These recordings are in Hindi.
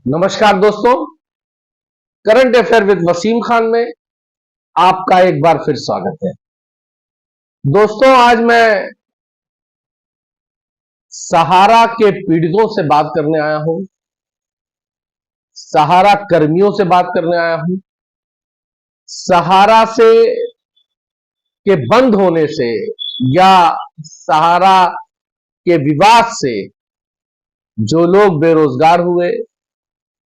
नमस्कार दोस्तों, current affair with Wasim Khan में आपका एक बार फिर स्वागत है। दोस्तों, आज मैं सहारा के पीड़ितों से बात करने आया हूं, सहारा कर्मियों से बात करने आया हूं। सहारा से के बंद होने से या सहारा के विवाद से जो लोग बेरोजगार हुए,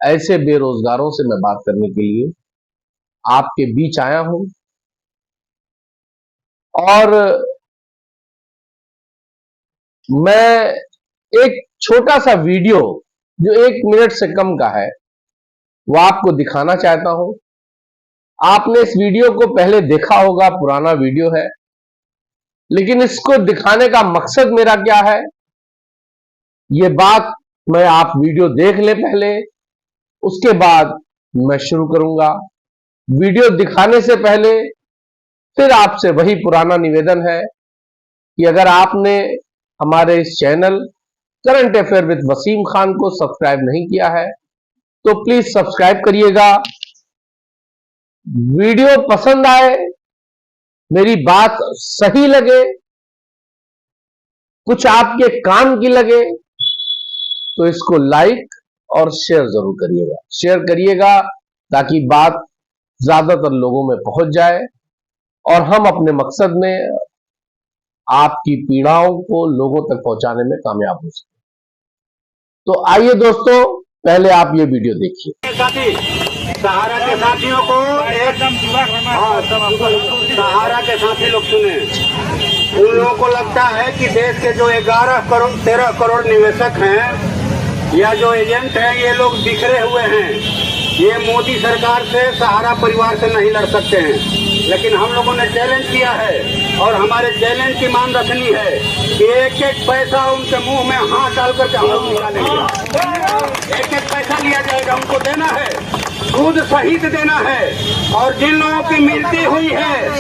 ऐसे बेरोजगारों से मैं बात करने के लिए आपके बीच आया हूं। और मैं एक छोटा सा वीडियो जो 1 मिनट से कम का है वो आपको दिखाना चाहता हूं। आपने इस वीडियो को पहले देखा होगा, पुराना वीडियो है, लेकिन इसको दिखाने का मकसद मेरा क्या है, ये बात मैं आप वीडियो देख ले पहले, उसके बाद मैं शुरू करूंगा। वीडियो दिखाने से पहले फिर आपसे वही पुराना निवेदन है कि अगर आपने हमारे इस channel current affair with Wasim Khan को सब्सक्राइब नहीं किया है तो प्लीज सब्सक्राइब करिएगा। वीडियो पसंद आए, मेरी बात सही लगे, कुछ आपके काम की लगे तो इसको लाइक और शेयर जरूर करिएगा। शेयर करिएगा ताकि बात ज्यादातर लोगों में पहुंच जाए और हम अपने मकसद में आपकी पीड़ाओं को लोगों तक पहुंचाने में कामयाब हो सके। तो आइए दोस्तों, पहले आप ये वीडियो देखिए। सहारा के साथियों को सहारा के साथी लोग सुने। उन लोगों को लगता है कि देश के जो 13 करोड़ निवेशक हैं या जो एजेंट हैं, ये लोग बिखरे हुए हैं, ये मोदी सरकार से, सहारा परिवार से नहीं लड़ सकते हैं। लेकिन हम लोगों ने चैलेंज किया है और हमारे चैलेंज की मान रखनी है कि एक एक पैसा उनके मुंह में हाथ डाल करके हम लोग निकालेंगे। एक एक पैसा लिया जाएगा, उनको देना है, दूध सहित देना है। और जिन लोगों की मृत्यु हुई है,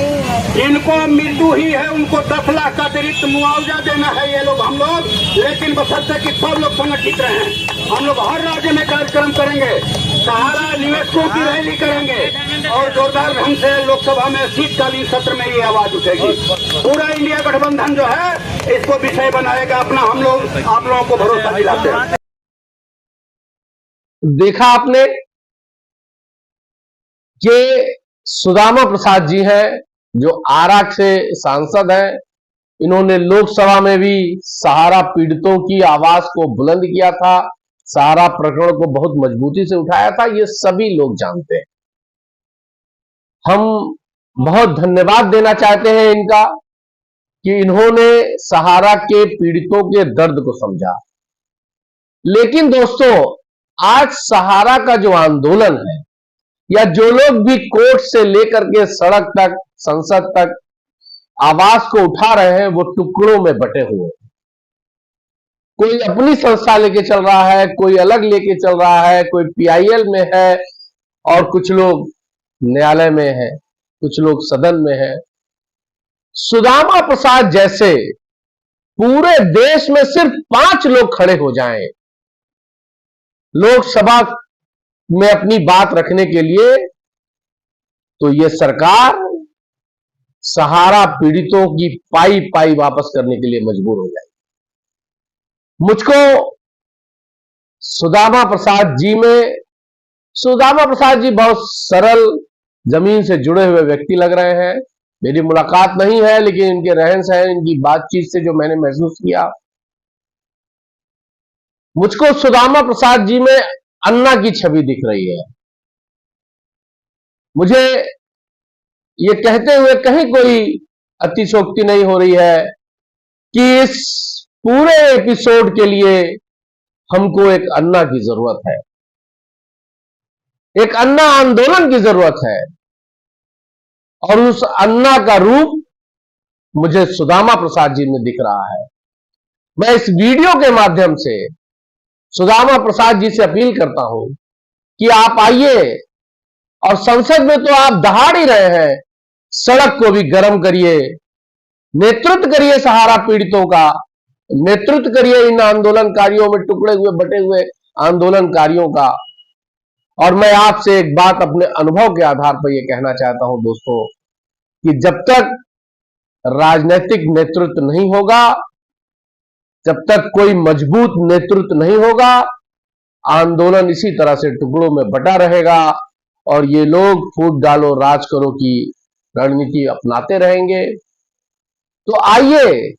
जिनको मृत्यु हुई है, उनको 10 लाख का अतिरिक्त मुआवजा देना है ये लोग, हम लोग। लेकिन बशर्ते कि सब लोग संगठित रहें। हम लोग हर राज्य में कार्यक्रम करेंगे, सहारा निवेशकों की रैली करेंगे और जोरदार ढंग से लोकसभा में शीतकालीन सत्र में ये आवाज उठेगी। पूरा इंडिया गठबंधन जो है इसको विषय बनाएगा अपना। हम लोग आप लोगों को भरोसा दिलाते हैं। देखा आपने कि सुदामा प्रसाद जी हैं, जो आरा से सांसद हैं। इन्होंने लोकसभा में भी सहारा पीड़ितों की आवाज को बुलंद किया था, सहारा प्रकरण को बहुत मजबूती से उठाया था, ये सभी लोग जानते हैं। हम बहुत धन्यवाद देना चाहते हैं इनका कि इन्होंने सहारा के पीड़ितों के दर्द को समझा। लेकिन दोस्तों, आज सहारा का जो आंदोलन है या जो लोग भी कोर्ट से लेकर के सड़क तक, संसद तक आवाज को उठा रहे हैं, वो टुकड़ों में बटे हुए हैं। कोई अपनी संस्था लेके चल रहा है, कोई अलग लेके चल रहा है, कोई पीआईएल में है और कुछ लोग न्यायालय में है, कुछ लोग सदन में है। सुदामा प्रसाद जैसे पूरे देश में सिर्फ 5 लोग खड़े हो जाएं लोकसभा में अपनी बात रखने के लिए, तो यह सरकार सहारा पीड़ितों की पाई पाई वापस करने के लिए मजबूर हो जाएगी। मुझको सुदामा प्रसाद जी बहुत सरल, जमीन से जुड़े हुए व्यक्ति लग रहे हैं। मेरी मुलाकात नहीं है, लेकिन इनके रहन सहन, इनकी बातचीत से जो मैंने महसूस किया, मुझको सुदामा प्रसाद जी में अन्ना की छवि दिख रही है। मुझे ये कहते हुए कहीं कोई अतिशयोक्ति नहीं हो रही है कि इस पूरे एपिसोड के लिए हमको एक अन्ना की जरूरत है, एक अन्ना आंदोलन की जरूरत है। और उस अन्ना का रूप मुझे सुदामा प्रसाद जी में दिख रहा है। मैं इस वीडियो के माध्यम से सुदामा प्रसाद जी से अपील करता हूं कि आप आइए और संसद में तो आप दहाड़ ही रहे हैं, सड़क को भी गर्म करिए, नेतृत्व करिए सहारा पीड़ितों का, नेतृत्व करिए इन आंदोलनकारियों में, टुकड़े हुए बटे हुए आंदोलनकारियों का। और मैं आपसे एक बात अपने अनुभव के आधार पर यह कहना चाहता हूं दोस्तों, कि जब तक राजनीतिक नेतृत्व नहीं होगा, जब तक कोई मजबूत नेतृत्व नहीं होगा, आंदोलन इसी तरह से टुकड़ों में बटा रहेगा और ये लोग फूट डालो राज करो की रणनीति अपनाते रहेंगे। तो आइए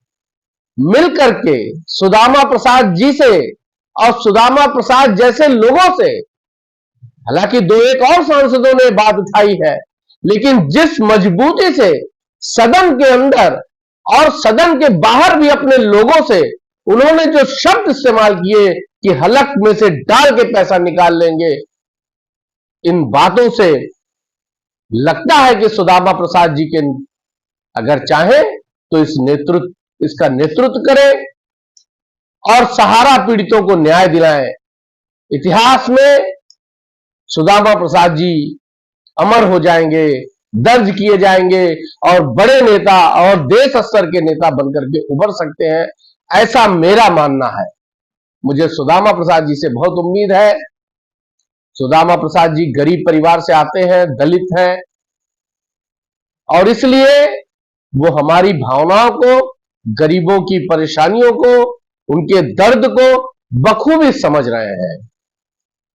मिलकर के सुदामा प्रसाद जी से और सुदामा प्रसाद जैसे लोगों से, हालांकि दो एक और सांसदों ने बात उठाई है, लेकिन जिस मजबूती से सदन के अंदर और सदन के बाहर भी अपने लोगों से उन्होंने जो शब्द इस्तेमाल किए कि हलक में से डाल के पैसा निकाल लेंगे, इन बातों से लगता है कि सुदामा प्रसाद जी के अगर चाहे तो इसका नेतृत्व करें और सहारा पीड़ितों को न्याय दिलाएं। इतिहास में सुदामा प्रसाद जी अमर हो जाएंगे, दर्ज किए जाएंगे और बड़े नेता और देश स्तर के नेता बनकर के उभर सकते हैं, ऐसा मेरा मानना है। मुझे सुदामा प्रसाद जी से बहुत उम्मीद है। सुदामा प्रसाद जी गरीब परिवार से आते हैं, दलित हैं, और इसलिए वो हमारी भावनाओं को, गरीबों की परेशानियों को, उनके दर्द को बखूबी समझ रहे हैं।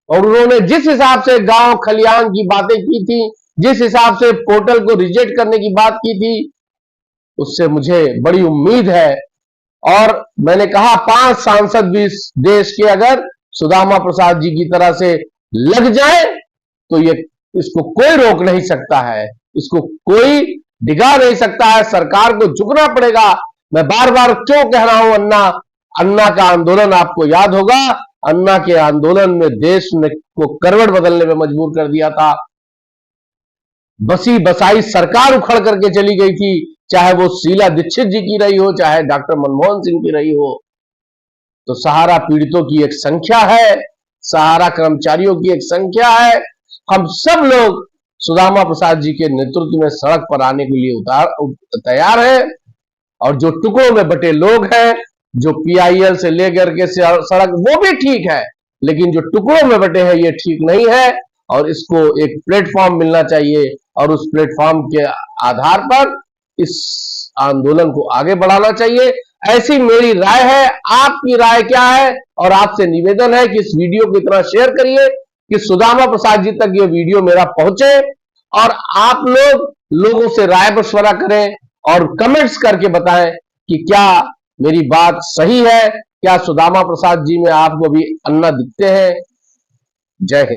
और उन्होंने जिस हिसाब से गांव खलियान की बातें की थी, जिस हिसाब से पोर्टल को रिजेक्ट करने की बात की थी, उससे मुझे बड़ी उम्मीद है। और मैंने कहा 5 सांसद भी इस देश के अगर सुदामा प्रसाद जी की तरह से लग जाए तो इसको कोई रोक नहीं सकता है, इसको कोई डिगा नहीं सकता है। सरकार को झुकना पड़ेगा। मैं बार बार क्यों कह रहा हूं, अन्ना का आंदोलन आपको याद होगा। अन्ना के आंदोलन में देश को करवट बदलने में मजबूर कर दिया था। बसी बसाई सरकार उखड़ करके चली गई थी, चाहे वो शीला दीक्षित जी की रही हो, चाहे डॉक्टर मनमोहन सिंह की रही हो। तो सहारा पीड़ितों की एक संख्या है, सहारा कर्मचारियों की एक संख्या है। हम सब लोग सुदामा प्रसाद जी के नेतृत्व में सड़क पर आने के लिए तैयार है। और जो टुकड़ों में बटे लोग हैं, जो पीआईएल से लेकर के सड़क, वो भी ठीक है, लेकिन जो टुकड़ों में बटे हैं ये ठीक नहीं है। और इसको एक प्लेटफॉर्म मिलना चाहिए और उस प्लेटफॉर्म के आधार पर इस आंदोलन को आगे बढ़ाना चाहिए। ऐसी मेरी राय है। आपकी राय क्या है? और आपसे निवेदन है कि इस वीडियो को इतना शेयर करिए कि सुदामा प्रसाद जी तक ये वीडियो मेरा पहुंचे और आप लोगों से राय मशवरा करें और कमेंट्स करके बताएं कि क्या मेरी बात सही है, क्या सुदामा प्रसाद जी में आपको भी अन्ना दिखते हैं। जय हिंद।